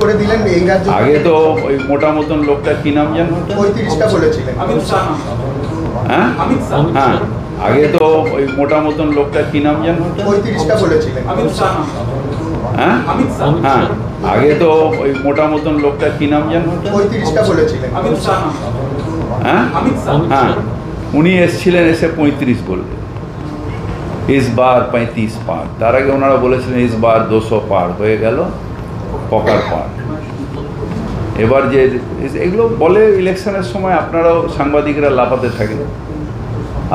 করে দিলেন এই রাজ্যে। আগে তো ওই মোটা মতন লোকটা কি নাম জানো? 35টা বলেছিলেন। হ্যাঁ হ্যাঁ, আগে তো ওই মোটা মতন লোকটা কি নাম জানো? 35টা বলেছিলেন। হ্যাঁ হ্যাঁ, আগে তো ওই মোটা মতন লোকটা কি নাম জানো? 35টা বলেছিলেন। হ্যাঁ হ্যাঁ, উনি এসেছিলেন, এসে 35 বললেন, इस बार 35 पार। তার আগে ওনারা বলেছিলেন इस बार 200 পার হয়ে গেল, পকার পার। এবার যে এগুলো বলে ইলেকশনের সময় আপনারাও সাংবাদিকরা লাফাতে থাকেন।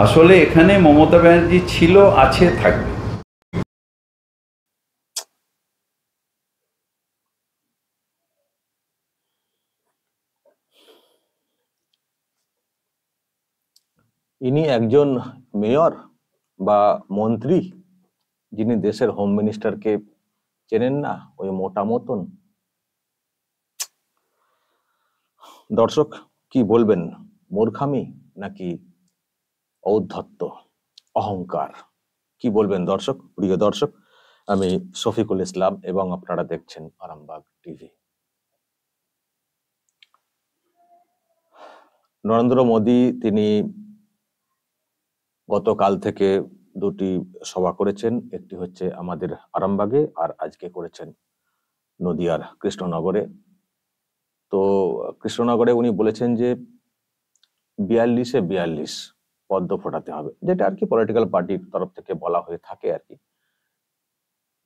আসলে এখানে মমতা ব্যানার্জি ছিল, আছে, থাকবে। ইনি একজন মেয়র বা মন্ত্রী যিনি দেশের হোম মিনিস্টারকে চেনেন না, ওই মোটা মতন। দর্শক কি বলবেন, মূর্খামি নাকি ঔদ্ধত্য, অহংকার, কি বলবেন দর্শক? প্রিয় দর্শক, আমি শফিকুল ইসলাম এবং আপনারা দেখছেন আরামবাগ টিভি। নরেন্দ্র মোদী তিনি গতকাল থেকে দুটি সভা করেছেন, একটি হচ্ছে আমাদের আরামবাগে আর আজকে করেছেন নদিয়ার কৃষ্ণনগরে। তো কৃষ্ণনগরে উনি বলেছেন যে 42-এ 42 পদ্ম ফোটাতে হবে, যেটা আর কি পলিটিক্যাল পার্টির তরফ থেকে বলা হয়ে থাকে আর কি।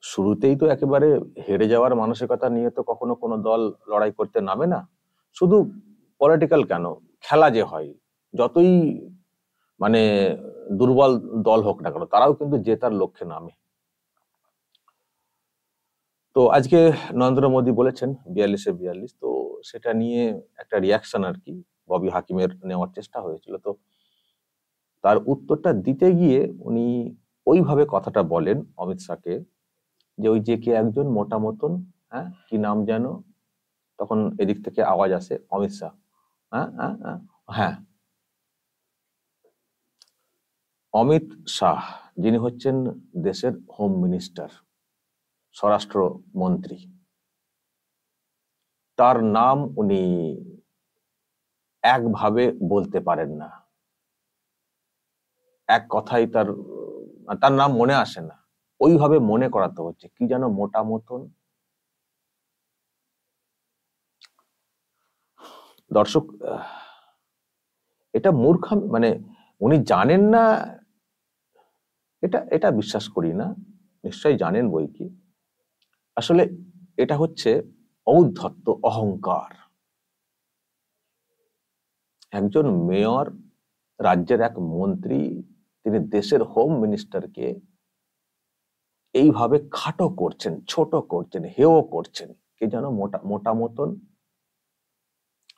শুরুতেই তো একেবারে হেরে যাওয়ার মানসিকতা নিয়ে তো কখনো কোনো দল লড়াই করতে নামে না। শুধু পলিটিক্যাল কেন, খেলা যে হয়, যতই মানে দুর্বল দল হোক না কেন, তারাও কিন্তু জেতার লক্ষ্যে নামে। তো আজকে নরেন্দ্র মোদী বলেছেন 42-এ 42, তো সেটা নিয়ে একটা রিয়াকশন আর কি ববি হাকিমের নেওয়ার চেষ্টা হয়েছিল। তো তার উত্তরটা দিতে গিয়ে উনি ওইভাবে কথাটা বলেন অমিত শাহকে, যে ওই যে কে একজন মোটা মতন, হ্যাঁ কি নাম যেন, তখন এদিক থেকে আওয়াজ আসে অমিত শাহ, হ্যাঁ হ্যাঁ হ্যাঁ হ্যাঁ, অমিত শাহ যিনি হচ্ছেন দেশের হোম মিনিস্টার, স্বরাষ্ট্র মন্ত্রী, তার নাম উনি একভাবে বলতে পারেন না, এক কথাই তার নাম মনে আসে না, ওইভাবে মনে করাতে হচ্ছে কি যেন মোটা মতন। দর্শক এটা মূর্খামি, মানে উনি জানেন না, এটা বিশ্বাস করি না, নিশ্চয়ই জানেন বই কি। আসলে এটা হচ্ছে ঔদ্ধত্য, অহংকার। একজন মেয়র, রাজ্যের এক মন্ত্রী, তিনি দেশের হোম মিনিস্টারকে এইভাবে খাটো করছেন, ছোট করছেন, হেয় করছেন, কে যেন মোটা মতন।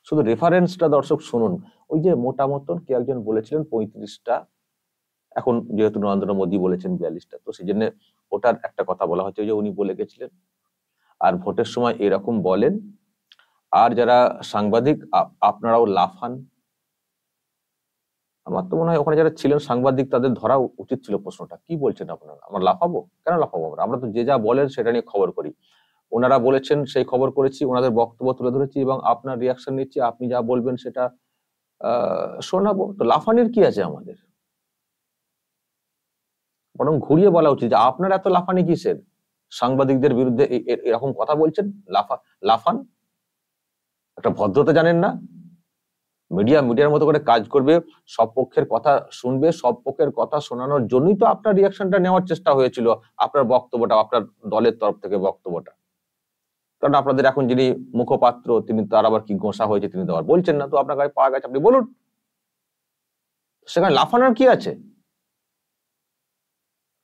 শুধু রেফারেন্সটা দর্শক শুনুন, ওই যে মোটা মতন কে একজন বলেছিলেন 35টা, এখন যেহেতু নরেন্দ্র মোদী বলেছেন 42টা, তো সেই জন্য ওটার একটা কথা বলা হচ্ছে যে উনি বলে গেছিলেন। আর ভোটের সময় এরকম বলেন, আর যারা সাংবাদিক আপনারাও লাফান। আমার তো মনে হয় ওখানে যারা ছিলেন সাংবাদিক, তাদের ধরা উচিত ছিল প্রশ্নটা, কি বলছেন আপনারা, আমরা লাফাবো কেন? লাফাবো আমরা তো যে যা বলেন সেটা নিয়ে খবর করি। ওনারা বলেছেন সেই খবর করেছি, ওনাদের বক্তব্য তুলে ধরেছি এবং আপনার রিয়াকশন নিচ্ছি, আপনি যা বলবেন সেটা শোনাবো। তো লাফানির কি আছে আমাদের? বরং ঘুরিয়ে বলা উচিত যে আপনার এত লাফানি কিসের, সাংবাদিকদের বিরুদ্ধে এরকম কথা বলছেন, লাফান। একটা ভদ্রতা জানেন না? মিডিয়ার মতো করে কাজ করবে, সব পক্ষের কথা শুনবে, সব পক্ষের কথা শোনানোর জন্যই তো আপনার রিয়াকশনটা নেওয়ার চেষ্টা হয়েছিল, আপনার বক্তব্যটা, আপনার দলের তরফ থেকে বক্তব্যটা। কারণ আপনাদের এখন যিনি মুখপাত্র, তিনি তার আবার কি গোঁসা হয়েছে তিনি তো আবার বলছেন না, তো আপনার গায়ে পাওয়া গেছে, আপনি বলুন, সেখানে লাফানোর কি আছে?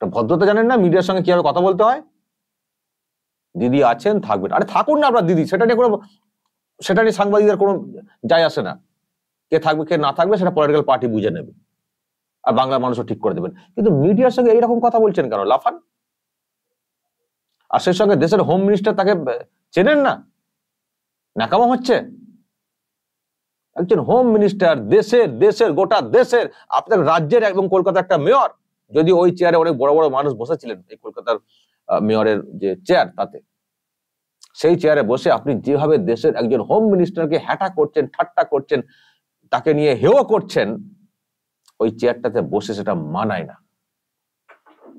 ভদ্রতা জানেন না মিডিয়ার সঙ্গে কিভাবে কথা বলতে হয়? দিদি আছেন, থাকবেন, আরে থাকুন না আপনার দিদি, সেটা নিয়ে সাংবাদিকদের কোনো যায় আসে না। কে থাকবে কে না থাকবে সেটা পলিটিক্যাল পার্টি বুঝে নেবে, আর বাংলার মানুষও ঠিক করে দেবেন। কিন্তু মিডিয়ার সঙ্গে এইরকম কথা বলছেন কেন? লাফান। আর সেই সঙ্গে দেশের হোম মিনিস্টার, তাকে চেনেন না, ন্যাকামো হচ্ছে। একজন হোম মিনিস্টার, দেশের গোটা দেশের, আপনার রাজ্যের এবং কলকাতার একটা মেয়র, যদি ওই চেয়ারে অনেক বড় বড় মানুষ বসেছিলেন, এই কলকাতার মেয়রের যে চেয়ার, তাতে সেই চেয়ারে বসে আপনি যেভাবে দেশের একজন হোম মিনিস্টারকে হ্যাটা করছেন, ঠাট্টা করছেন, তাকে নিয়ে হেয় করছেন, ওই চেয়ারটাতে বসে সেটা মানায় না।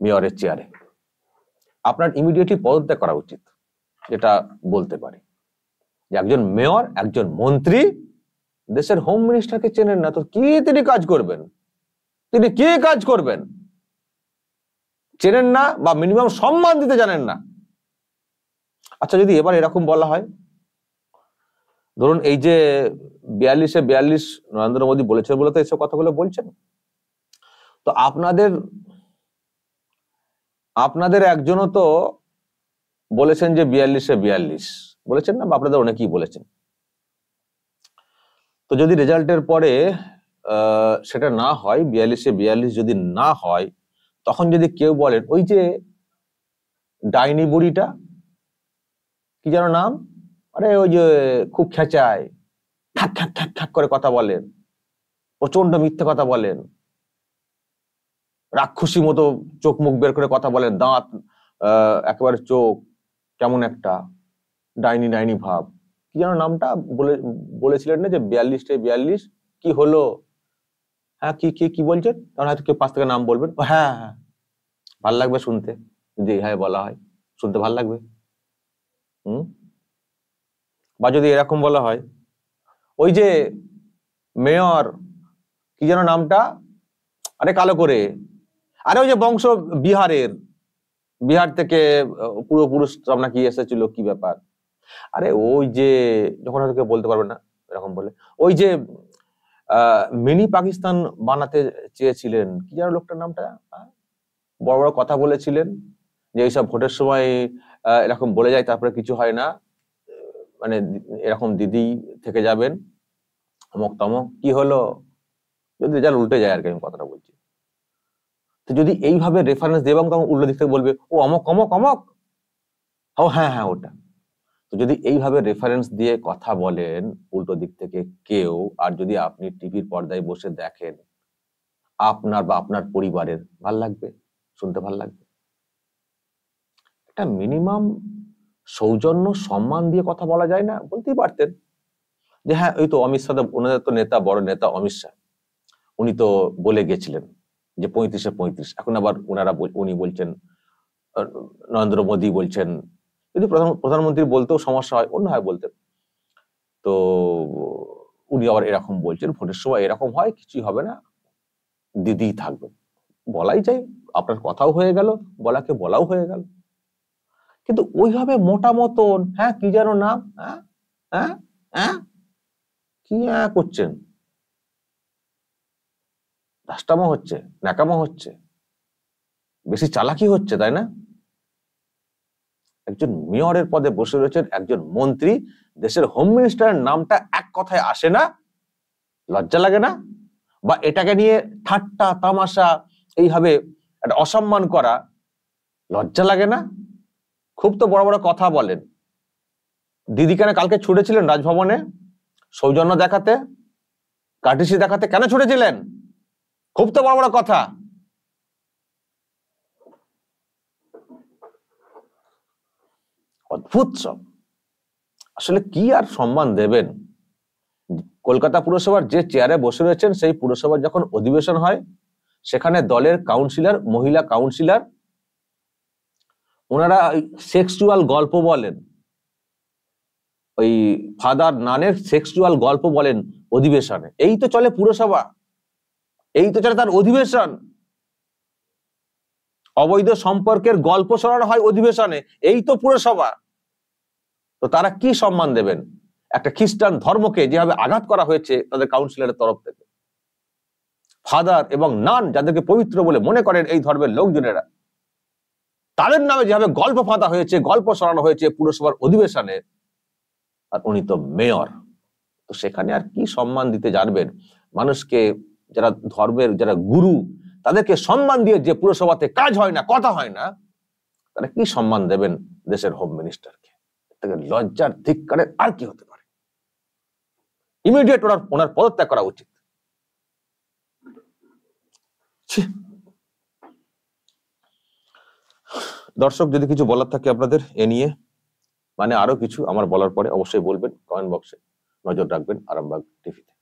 মেয়রের চেয়ারে আপনার ইমিডিয়েটলি পদত্যাগ করা উচিত, যেটা বলতে পারি। যে একজন মেয়র, একজন মন্ত্রী দেশের হোম মিনিস্টারকে চেনেন না, তো কি তিনি কাজ করবেন? তিনি কি কাজ করবেন? চেনেন না বা মিনিমাম সম্মান দিতে জানেন না। আচ্ছা, যদি এবার এরকম বলা হয়, ধরুন এই যে 42 নরেন্দ্র মোদী বলেছেন বলে তো এসব কথাগুলো বলছেন, তো আপনাদের একজনও তো বলেছেন যে 42 বলেছেন না, বা আপনাদের অনেকেই বলেছেন। তো যদি রেজাল্টের পরে সেটা না হয়, 42 যদি না হয়, তখন যদি কেউ বলেন ওই যে ডাইনি বুড়িটা, কি যেন নাম, আরে ওই যে খুব খেঁচায়, ঠাক ঠাক ঠাক ঠাক করে কথা বলেন, প্রচন্ড মিথ্যে কথা বলেন, রাক্ষসী মতো চোখ মুখ বের করে কথা বলেন, দাঁত একেবারে চোখ কেমন একটা ডাইনি ডাইনি ভাব, কি যেন নামটা বলেছিলেন না যে 42 কি হলো? হ্যাঁ, কি কি কি বলছেন? তখন হয়তো কেউ পাশ থেকে নাম বলবেন, হ্যাঁ হ্যাঁ, ভাল লাগবে শুনতে, যদি এইভাবে বলা হয়, শুনতে ভাল লাগবে। বা যদি এরকম বলা হয়, ওই যে মেয়র, কি যেন নামটা, আরে কালো করে, আরে ওই যে বংশ বিহার থেকে পূর্বপুরুষ নাকি এসেছিল, কি ব্যাপার? আরে ওই যে, যখন হয়তো কেউ বলতে পারবে না এরকম বলে, ওই যে মিনি পাকিস্তান বানাতে চেয়েছিলেন, কি যেন লোকটার নামটা, বড় বড় কথা বলেছিলেন যে এইসব ভোটের সময় এরকম বলে যায়, তারপরে কিছু হয় না, মানে এরকম দিদি থেকে যাবেন, অমক তমক, কি হলো? যদি রেজাল্ট উল্টে যায় আর কি, আমি কথাটা বলছি। তো যদি এইভাবে রেফারেন্স দেব, তখন উল্টো দিক থেকে বলবে ও অমক অমক অমক, ও হ্যাঁ হ্যাঁ ওটা। তো যদি এইভাবে রেফারেন্স দিয়ে কথা বলেন উল্টো দিক থেকে কেউ, আর যদি আপনি টিভির পর্দায় বসে দেখেন, আপনার বা আপনার পরিবারের ভাল লাগবে, শুনতে ভাল লাগবে? একটা মিনিমাম সৌজন্য সম্মান দিয়ে কথা বলা যায় না? বলতেই পারতেন যে হ্যাঁ, ওই তো অমিত শাহ, ওনাদের তো নেতা, বড় নেতা অমিত শাহ, উনি তো বলে গেছিলেন যে 35-এ 35। এখন আবার উনি বলছেন, নরেন্দ্র মোদী বলছেন। যদি প্রধানমন্ত্রী বলতেও সমস্যা হয়, অন্য হয় বলতেন, তো উনি আবার এরকম বলছেন, ভোটের সময় এরকম হয়, কিছুই হবে না, দিদি থাকবে, বলাই যায়, আপনার কথাও হয়ে গেল, বলাকে বলাও হয়ে গেল। কিন্তু ওইভাবে মোটা মতন, হ্যাঁ কি যেন নাম, হ্যাঁ হ্যাঁ হ্যাঁ, কি করছেন? দাস্তামো হচ্ছে, ন্যাকামো হচ্ছে, বেশি চালাকি হচ্ছে, তাই না? একজন মেয়রের পদে বসে রয়েছেন একজন মন্ত্রী, দেশের হোম মিনিস্টারের নামটা এক কথায় আসে না, লজ্জা লাগে না? বা এটাকে নিয়ে ঠাট্টা তামাশা, এইভাবে একটা অসম্মান করা, লজ্জা লাগে না? খুব তো বড় বড় কথা বলেন। দিদি কেন কালকে ছুটেছিলেন রাজভবনে সৌজন্য দেখাতে, কার্টিসি দেখাতে? কেন ছুটেছিলেন? খুব তো বড় বড় কথা। অদ্ভুত সব। আসলে কি আর সম্মান দেবেন? কলকাতা পুরসভার যে চেয়ারে বসে রয়েছেন, সেই পুরসভার যখন অধিবেশন হয়, সেখানে দলের কাউন্সিলর, মহিলা কাউন্সিলর, ওনারা সেক্সুয়াল গল্প বলেন, ওই ফাদার নানের সেক্সুয়াল গল্প বলেন অধিবেশনে। এই তো চলে পুরসভা, এই তো চলে তার অধিবেশন। অবৈধ সম্পর্কের গল্প শোনানো হয় অধিবেশনে, এই তো পুরসভা। তো তারা কি সম্মান দেবেন একটা খ্রিস্টান ধর্মকে যেভাবে আঘাত করা হয়েছে তাদের কাউন্সিলরের তরফ থেকে? ফাদার এবং নান, যাদেরকে পবিত্র বলে মনে করেন এই ধর্মের লোকজনেরা, তাদের নামে যেভাবে গল্প ফাঁদা হয়েছে, গল্প শোনানো হয়েছে পুরসভার অধিবেশনে, আর উনি তো মেয়র। তো সেখানে আর কি সম্মান দিতে জানবেন মানুষকে? যারা ধর্মের, যারা গুরু, তাদেরকে সম্মান দিয়ে যে পুরসভাতে কাজ হয় না, কথা হয় না, তারা কি সম্মান দেবেন দেশের হোম মিনিস্টারকে? তাকে লজ্জার ধিক্কারের আর কি হতে পারে? ইমিডিয়েট ওনার পদত্যাগ করা উচিত। দর্শক, যদি কিছু বলার থাকে আপনাদের এ নিয়ে, মানে আরো কিছু আমার বলার পরে অবশ্যই বলবেন, কমেন্ট বক্সে নজর রাখবেন আরামবাগ টিভিতে।